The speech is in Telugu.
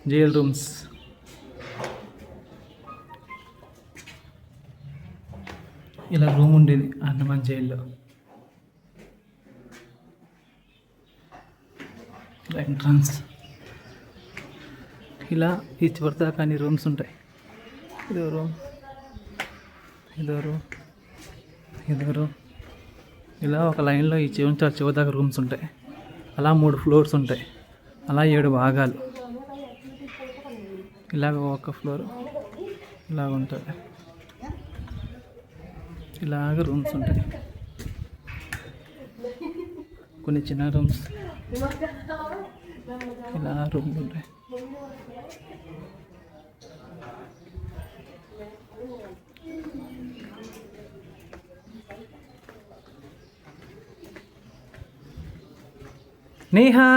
Jail rooms. ఇలా రూమ్ ఉండేది అండమాన్ జైల్లో. ఇలా ఎంట్రన్స్. ఇలా ఈ చివరి దాకా అన్ని రూమ్స్ ఉంటాయి. ఇదో రూమ్, ఇదో రూమ్, ఇదో రూమ్. ఇలా ఒక లైన్లో ఈ చివరి దాకా రూమ్స్ ఉంటాయి. అలా 3 ఫ్లోర్స్ ఉంటాయి. అలా 7 భాగాలు. ఇలాగ ఒక ఫ్లోర్ ఇలాగ ఉంటుంది. ఇలాగ రూమ్స్ ఉంటాయి. కొన్ని చిన్న రూమ్స్, ఇలా రూమ్లు ఉంటాయి. నేహా